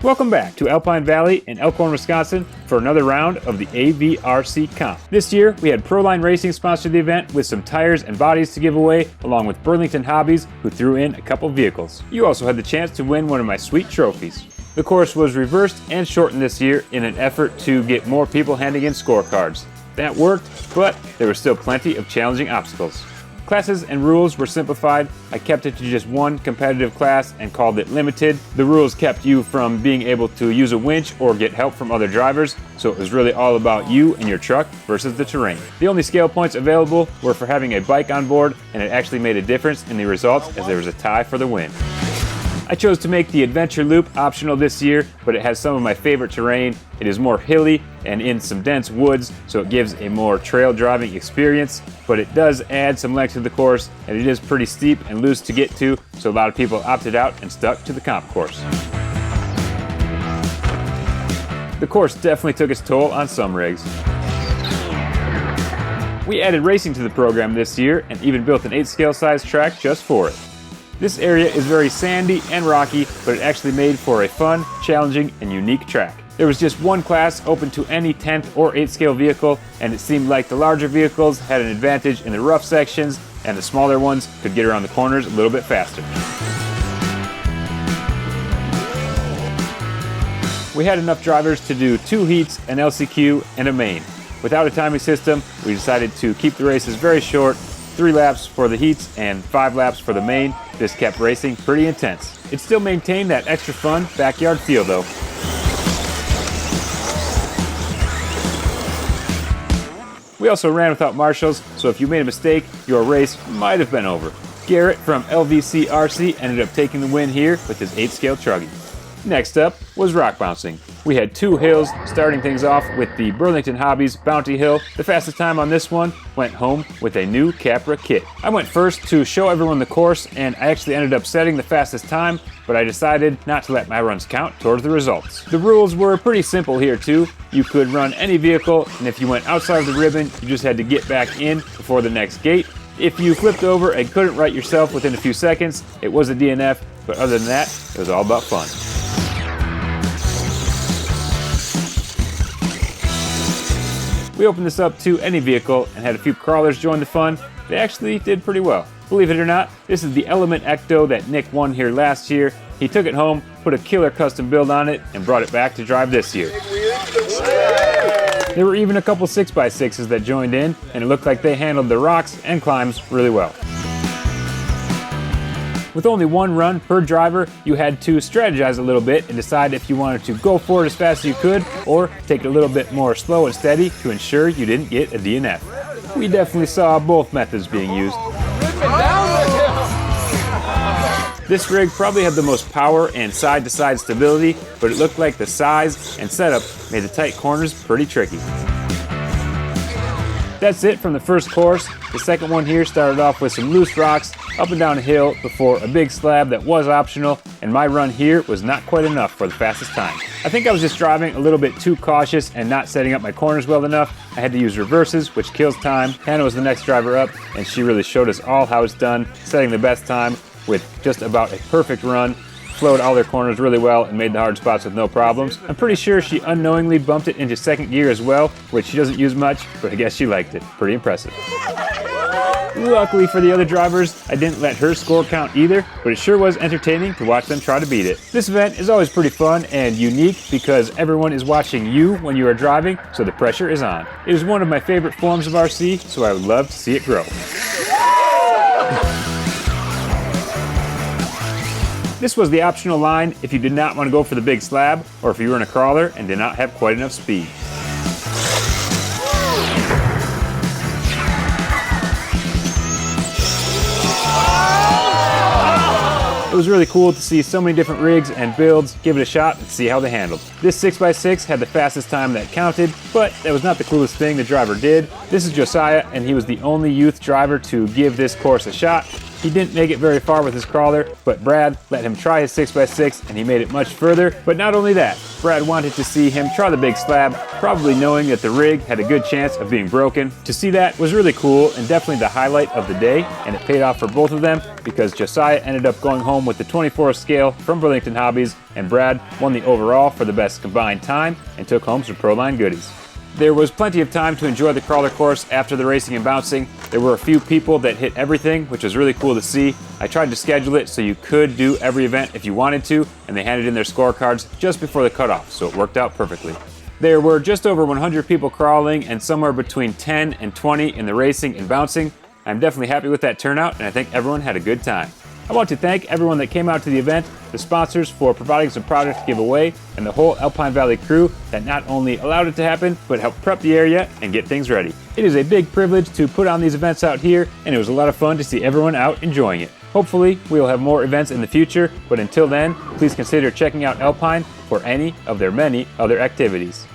Welcome back to Alpine Valley in Elkhorn, Wisconsin for another round of the AVRC Comp. This year, we had Proline Racing sponsor the event with some tires and bodies to give away, along with Burlington Hobbies, who threw in a couple vehicles. You also had the chance to win one of my sweet trophies. The course was reversed and shortened this year in an effort to get more people handing in scorecards. That worked, but there were still plenty of challenging obstacles. Classes and rules were simplified. I kept it to just one competitive class and called it limited. The rules kept you from being able to use a winch or get help from other drivers, so it was really all about you and your truck versus the terrain. The only scale points available were for having a bike on board, and it actually made a difference in the results as there was a tie for the win. I chose to make the adventure loop optional this year, but it has some of my favorite terrain. It is more hilly and in some dense woods, so it gives a more trail driving experience, but it does add some length to the course, and it is pretty steep and loose to get to, so a lot of people opted out and stuck to the comp course. The course definitely took its toll on some rigs. We added racing to the program this year and even built an 8-scale size track just for it. This area is very sandy and rocky, but it actually made for a fun, challenging, and unique track. There was just one class open to any 10th or 8th scale vehicle, and it seemed like the larger vehicles had an advantage in the rough sections, and the smaller ones could get around the corners a little bit faster. We had enough drivers to do 2 heats, an LCQ, and a main. Without a timing system, we decided to keep the races very short, 3 laps for the heats and 5 laps for the main. This kept racing pretty intense. It still maintained that extra fun backyard feel though. We also ran without marshals, so if you made a mistake, your race might have been over. Garrett from LVCRC ended up taking the win here with his 8-scale truggy. Next up was rock bouncing. We had 2 hills, starting things off with the Burlington Hobbies Bounty Hill. The fastest time on this one went home with a new Capra kit. I went first to show everyone the course, and I actually ended up setting the fastest time, but I decided not to let my runs count towards the results. The rules were pretty simple here too. You could run any vehicle, and if you went outside of the ribbon, you just had to get back in before the next gate. If you flipped over and couldn't right yourself within a few seconds, it was a DNF, but other than that, it was all about fun. We opened this up to any vehicle and had a few crawlers join the fun. They actually did pretty well. Believe it or not, this is the Element Ecto that Nick won here last year. He took it home, put a killer custom build on it, and brought it back to drive this year. There were even a couple 6x6s that joined in, and it looked like they handled the rocks and climbs really well. With only 1 run per driver, you had to strategize a little bit and decide if you wanted to go for it as fast as you could or take it a little bit more slow and steady to ensure you didn't get a DNF. We definitely saw both methods being used. This rig probably had the most power and side-to-side stability, but it looked like the size and setup made the tight corners pretty tricky. That's it from the first course. The second one here started off with some loose rocks up and down a hill before a big slab that was optional, and my run here was not quite enough for the fastest time. I think I was just driving a little bit too cautious and not setting up my corners well enough. I had to use reverses, which kills time. Hannah was the next driver up, and she really showed us all how it's done, setting the best time with just about a perfect run. Flowed all their corners really well and made the hard spots with no problems. I'm pretty sure she unknowingly bumped it into second gear as well, which she doesn't use much, but I guess she liked it. Pretty impressive. Luckily for the other drivers, I didn't let her score count either, but it sure was entertaining to watch them try to beat it. This event is always pretty fun and unique because everyone is watching you when you are driving, so the pressure is on. It is one of my favorite forms of RC, so I would love to see it grow. This was the optional line if you did not want to go for the big slab, or if you were in a crawler and did not have quite enough speed. It was really cool to see so many different rigs and builds, give it a shot and see how they handled. This 6x6 had the fastest time that counted, but that was not the coolest thing the driver did. This is Josiah, and he was the only youth driver to give this course a shot. He didn't make it very far with his crawler, but Brad let him try his 6x6 and he made it much further. But not only that, Brad wanted to see him try the big slab, probably knowing that the rig had a good chance of being broken. To see that was really cool and definitely the highlight of the day, and it paid off for both of them because Josiah ended up going home with the 24 scale from Burlington Hobbies, and Brad won the overall for the best combined time and took home some Proline goodies. There was plenty of time to enjoy the crawler course after the racing and bouncing. There were a few people that hit everything, which was really cool to see. I tried to schedule it so you could do every event if you wanted to, and they handed in their scorecards just before the cutoff, so it worked out perfectly. There were just over 100 people crawling and somewhere between 10 and 20 in the racing and bouncing. I'm definitely happy with that turnout, and I think everyone had a good time. I want to thank everyone that came out to the event, the sponsors for providing some product to give away, and the whole Alpine Valley crew that not only allowed it to happen, but helped prep the area and get things ready. It is a big privilege to put on these events out here, and it was a lot of fun to see everyone out enjoying it. Hopefully, we will have more events in the future, but until then, please consider checking out Alpine for any of their many other activities.